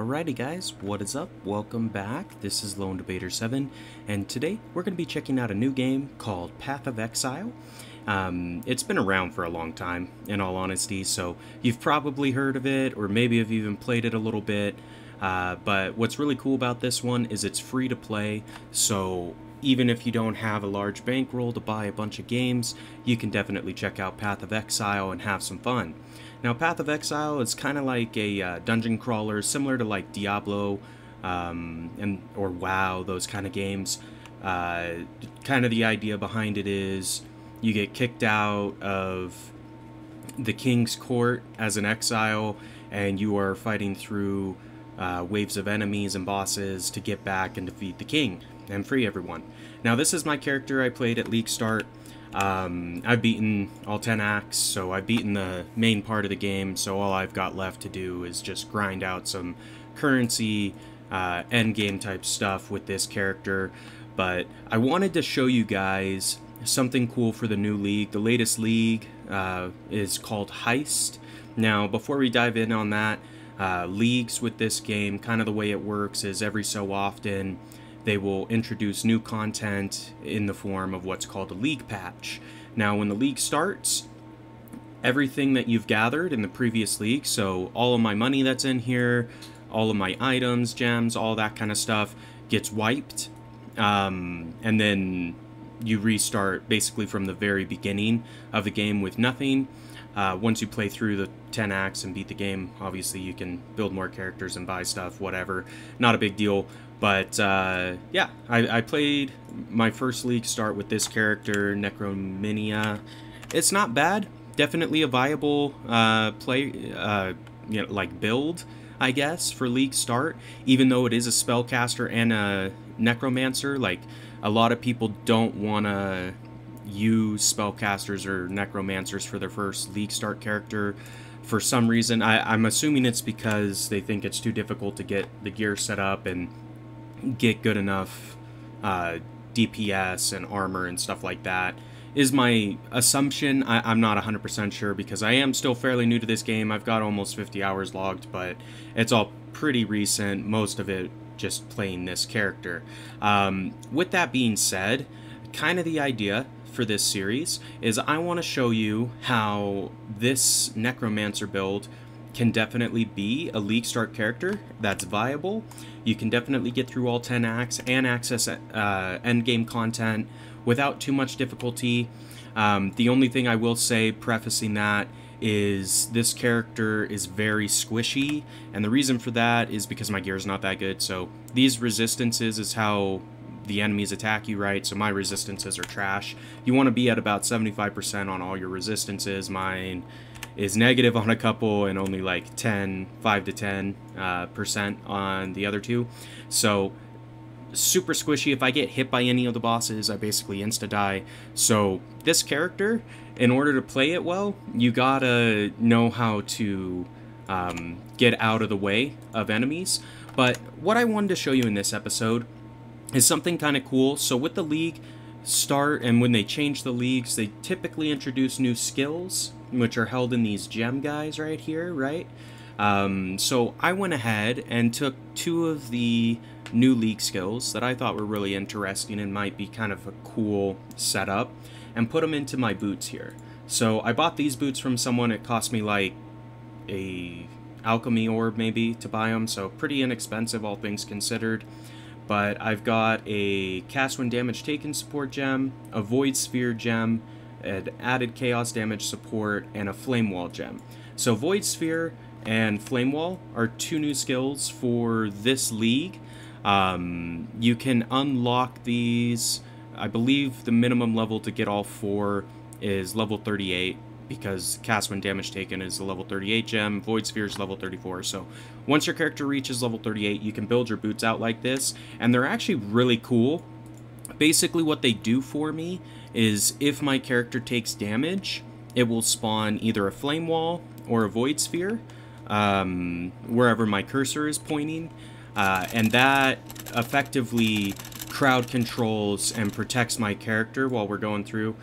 Alrighty guys, what is up? Welcome back. This is LD7, and today we're going to be checking out a new game called Path of Exile. It's been around for a long time, in all honesty, so you've probably heard of it, or maybe have even played it a little bit. But what's really cool about this one is it's free to play, so even if you don't have a large bankroll to buy a bunch of games, you can definitely check out Path of Exile and have some fun. Now, Path of Exile is kind of like a dungeon crawler, similar to like Diablo or WoW, those kind of games. Kind of the idea behind it is you get kicked out of the king's court as an exile, and you are fighting through waves of enemies and bosses to get back and defeat the king and free everyone. Now, this is my character I played at League Start. I've beaten all 10 acts, so I've beaten the main part of the game, so all I've got left to do is just grind out some currency, endgame type stuff with this character. But I wanted to show you guys something cool for the new league. The latest league is called Heist. Now, before we dive in on that, leagues with this game, kind of the way it works is every so often they will introduce new content in the form of what's called a league patch. Now, when the league starts, everything that you've gathered in the previous league, so all of my money that's in here, all of my items, gems, all that kind of stuff, gets wiped. And then you restart basically from the very beginning of the game with nothing. Once you play through the 10 acts and beat the game, obviously you can build more characters and buy stuff, whatever. Not a big deal. But, yeah, I played my first league start with this character, Necromancers. It's not bad. Definitely a viable build, I guess, for league start. Even though it is a spellcaster and a necromancer, like, a lot of people don't want to use spellcasters or necromancers for their first league start character. For some reason, I'm assuming it's because they think it's too difficult to get the gear set up and get good enough DPS and armor and stuff like that, is my assumption. I'm not 100% sure because I am still fairly new to this game. I've got almost 50 hours logged, but it's all pretty recent, most of it just playing this character. With that being said, kind of the idea for this series is I want to show you how this Necromancer build can definitely be a league start character that's viable. You can definitely get through all 10 acts and access endgame content without too much difficulty. The only thing I will say, prefacing that, is this character is very squishy, and the reason for that is because my gear is not that good. So these resistances is how the enemies attack you, right? So my resistances are trash. You want to be at about 75% on all your resistances. Mine is negative on a couple and only like 5 to 10% on the other two. So super squishy. If I get hit by any of the bosses, I basically insta-die. So this character, in order to play it well, you gotta know how to get out of the way of enemies. But what I wanted to show you in this episode is something kind of cool. So with the league start, and when they change the leagues, they typically introduce new skills, which are held in these gem guys right here, right? So I went ahead and took two of the new league skills that I thought were really interesting and might be kind of a cool setup, and put them into my boots here. So I bought these boots from someone. It cost me like a alchemy orb maybe to buy them, so pretty inexpensive all things considered. But I've got a cast when damage taken support gem, a void sphere gem, an added chaos damage support, and a flame wall gem. So void sphere and flame wall are two new skills for this league. You can unlock these. I believe the minimum level to get all four is level 38, because cast when damage taken is a level 38 gem, void sphere is level 34. So once your character reaches level 38, you can build your boots out like this, and they're actually really cool. Basically what they do for me is if my character takes damage, it will spawn either a flame wall or a void sphere wherever my cursor is pointing, and that effectively crowd controls and protects my character while we're going through.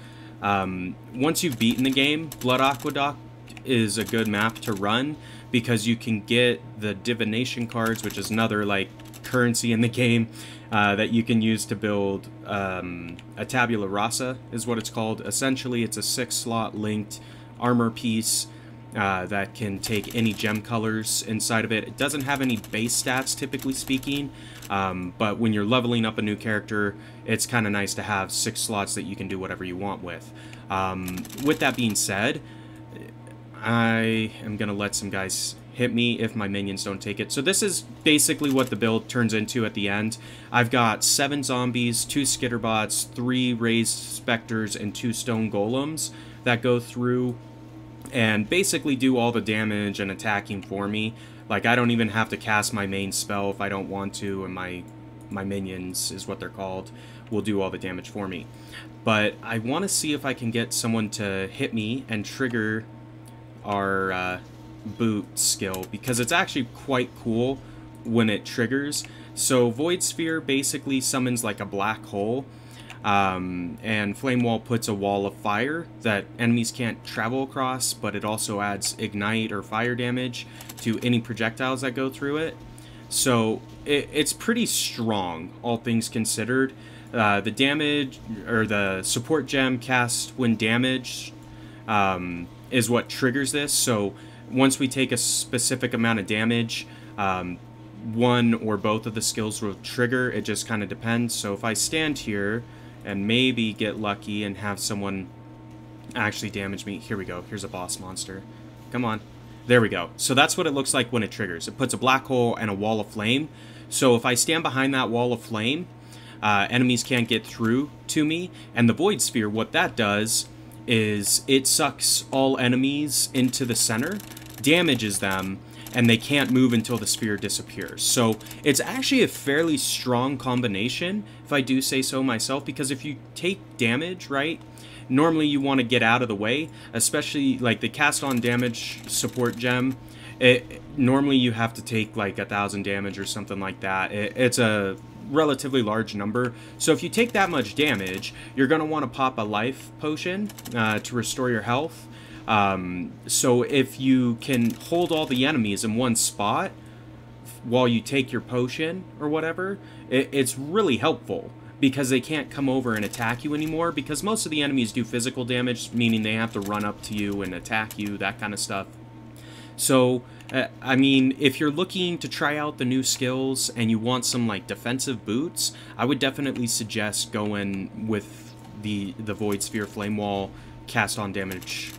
Once you've beaten the game, Blood Aqueduct is a good map to run because you can get the divination cards, which is another like currency in the game that you can use to build a tabula rasa is what it's called. Essentially, it's a 6-slot linked armor piece that can take any gem colors inside of it. It doesn't have any base stats, typically speaking, but when you're leveling up a new character, it's kind of nice to have 6 slots that you can do whatever you want with. With that being said, I am going to let some guys hit me if my minions don't take it. So this is basically what the build turns into at the end. I've got 7 zombies, 2 skitterbots, 3 raised specters, and 2 stone golems that go through and basically do all the damage and attacking for me. Like, I don't even have to cast my main spell if I don't want to, and my minions is what they're called, will do all the damage for me. But I want to see if I can get someone to hit me and trigger our boot skill, because it's actually quite cool when it triggers. So Void Sphere basically summons like a black hole, and Flame Wall puts a wall of fire that enemies can't travel across, but it also adds ignite or fire damage to any projectiles that go through it. So it's pretty strong, all things considered. The damage, or the support gem cast when damaged, is what triggers this. So once we take a specific amount of damage, one or both of the skills will trigger. It just kind of depends. So if I stand here and maybe get lucky and have someone actually damage me. Here we go. Here's a boss monster. Come on. There we go. So that's what it looks like when it triggers. It puts a black hole and a wall of flame. So if I stand behind that wall of flame, enemies can't get through to me. And the Void Sphere, what that does is it sucks all enemies into the center, damages them, and they can't move until the sphere disappears. So it's actually a fairly strong combination, if I do say so myself, because if you take damage, right, normally you want to get out of the way, especially like the cast on damage support gem. Normally you have to take like 1,000 damage or something like that. It's a relatively large number. So if you take that much damage, you're going to want to pop a life potion to restore your health. So if you can hold all the enemies in one spot while you take your potion or whatever, it's really helpful, because they can't come over and attack you anymore, because most of the enemies do physical damage, meaning they have to run up to you and attack you, that kind of stuff. So, I mean, if you're looking to try out the new skills and you want some, like, defensive boots, I would definitely suggest going with the Void Sphere Flame Wall cast on damage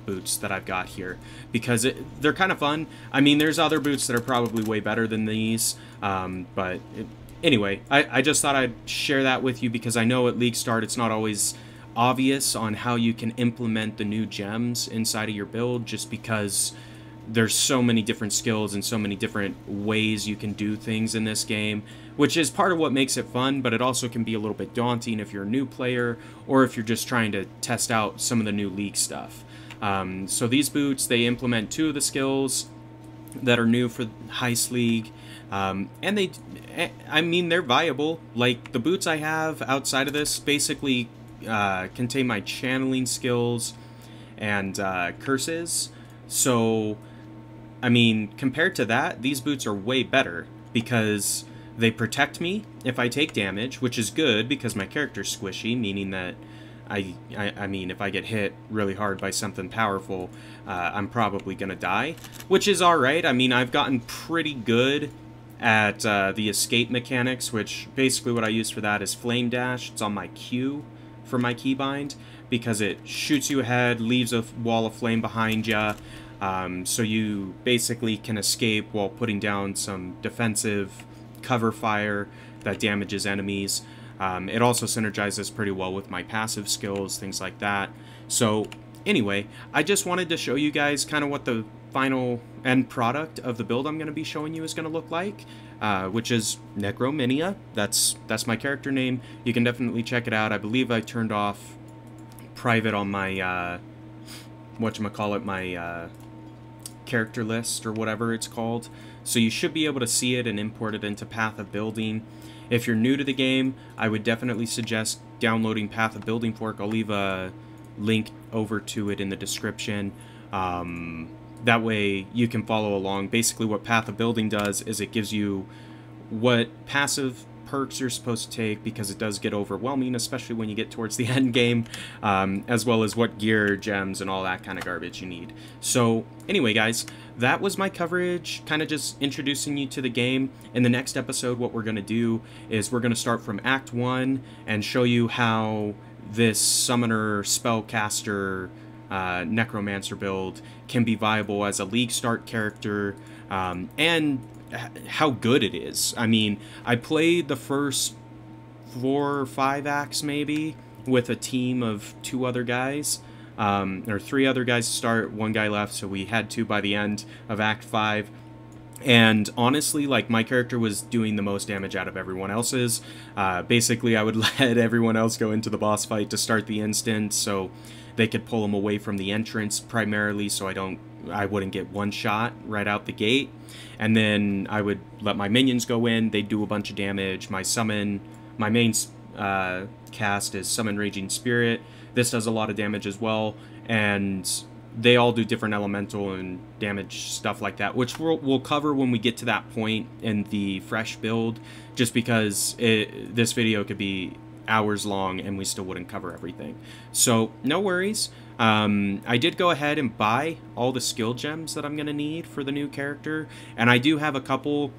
boots that I've got here, because they're kind of fun. I mean, there's other boots that are probably way better than these, anyway, I just thought I'd share that with you, because I know at League Start it's not always obvious on how you can implement the new gems inside of your build, just because there's so many different skills and so many different ways you can do things in this game, which is part of what makes it fun, but it also can be a little bit daunting if you're a new player or if you're just trying to test out some of the new League stuff. So these boots, they implement 2 of the skills that are new for Heist League, and I mean, they're viable. Like, the boots I have outside of this basically contain my channeling skills and curses. So, I mean, compared to that, these boots are way better, because they protect me if I take damage, which is good because my character's squishy, meaning that I mean, if I get hit really hard by something powerful, I'm probably gonna die, which is alright. I mean, I've gotten pretty good at the escape mechanics, which basically what I use for that is Flame Dash. It's on my Q for my keybind, because it shoots you ahead, leaves a wall of flame behind you, so you basically can escape while putting down some defensive cover fire that damages enemies. It also synergizes pretty well with my passive skills, things like that. So anyway, I just wanted to show you guys kind of what the final end product of the build I'm going to be showing you is going to look like, which is Necromania. That's my character name. You can definitely check it out. I believe I turned off private on my whatchamacallit, my character list or whatever it's called, so you should be able to see it and import it into Path of Building. If you're new to the game, I would definitely suggest downloading Path of Building Fork. I'll leave a link over to it in the description. That way you can follow along. Basically what Path of Building does is it gives you what passive perks you're supposed to take, because it does get overwhelming, especially when you get towards the end game, as well as what gear, gems, and all that kind of garbage you need. So anyway, guys, that was my coverage, kind of just introducing you to the game. In the next episode, what we're going to do is we're going to start from Act 1 and show you how this summoner spellcaster necromancer build can be viable as a League start character, and how good it is. I mean, I played the first 4 or 5 acts maybe with a team of 2 other guys, or 3 other guys to start, 1 guy left, so we had 2 by the end of Act 5. And honestly, like, my character was doing the most damage out of everyone else's. Basically, I would let everyone else go into the boss fight to start the instance, so they could pull them away from the entrance primarily, so I wouldn't get one shot right out the gate. And then I would let my minions go in, they'd do a bunch of damage. My main cast is Summon Raging Spirit. This does a lot of damage as well, and they all do different elemental and damage stuff like that, which we'll cover when we get to that point in the fresh build, just because this video could be hours long and we still wouldn't cover everything. So no worries. I did go ahead and buy all the skill gems that I'm gonna need for the new character, and I do have a couple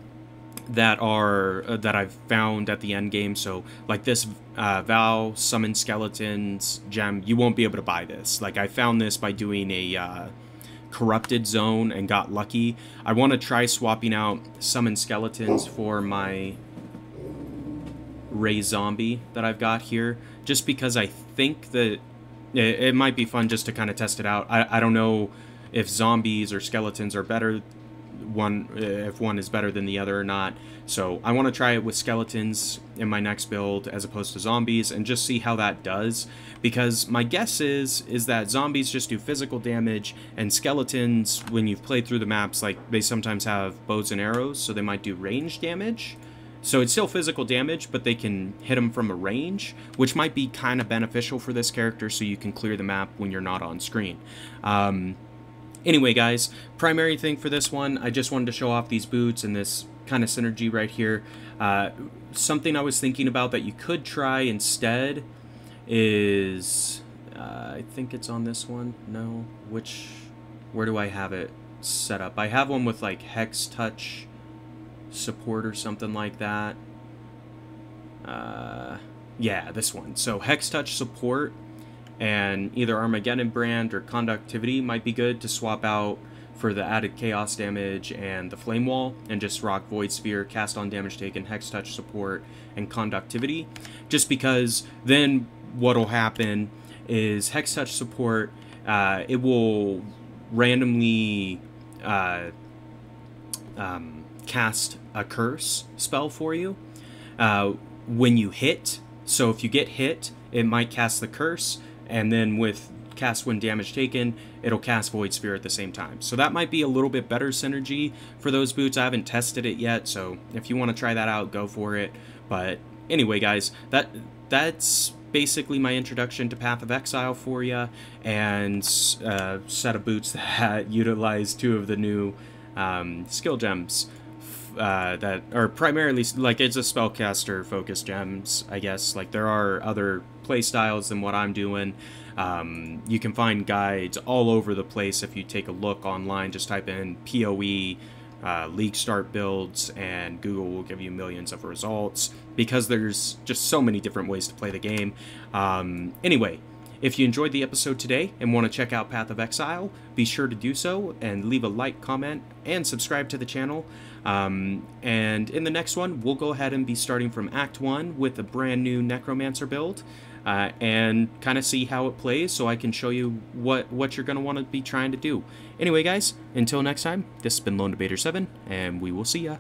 that are that I've found at the end game. So like this Val Summon Skeletons gem, you won't be able to buy this. Like, I found this by doing a corrupted zone and got lucky. I want to try swapping out Summon Skeletons for my Raise Zombie that I've got here, just because I think that it might be fun just to kind of test it out. I don't know if zombies or skeletons are better, if one is better than the other or not. So I want to try it with skeletons in my next build as opposed to zombies, and just see how that does, because my guess is that zombies just do physical damage, and skeletons, when you've played through the maps, like, they sometimes have bows and arrows, so they might do range damage. So it's still physical damage, but they can hit them from a range, which might be kind of beneficial for this character, so you can clear the map when you're not on screen. Anyway, guys, primary thing for this one, I just wanted to show off these boots and this kind of synergy right here. Something I was thinking about that you could try instead is, I think it's on this one. No, where do I have it set up? I have one with like Hex Touch support or something like that. Yeah, this one. So Hex Touch support and either Armageddon brand or conductivity might be good to swap out for the added chaos damage and the flame wall, and just rock Void Sphere, cast on damage taken, Hex Touch support, and conductivity. Just because then what'll happen is Hex Touch support, it will randomly cast a curse spell for you when you hit. So if you get hit, it might cast the curse, and then with cast when damage taken, it'll cast Void Sphere at the same time. So that might be a little bit better synergy for those boots. I haven't tested it yet, so if you want to try that out, go for it. But anyway, guys, that's basically my introduction to Path of Exile for you, and set of boots that utilize 2 of the new skill gems that are primarily, like, it's a spellcaster focused gems, I guess. Like, there are other play styles than what I'm doing. You can find guides all over the place if you take a look online. Just type in PoE League start builds, and Google will give you millions of results, because there's just so many different ways to play the game. Anyway, if you enjoyed the episode today and want to check out Path of Exile, be sure to do so and leave a like, comment, and subscribe to the channel. And in the next one, we'll go ahead and be starting from Act 1 with a brand new Necromancer build, and kind of see how it plays, so I can show you what you're going to want to be trying to do. Anyway, guys, until next time, this has been LD7, and we will see ya.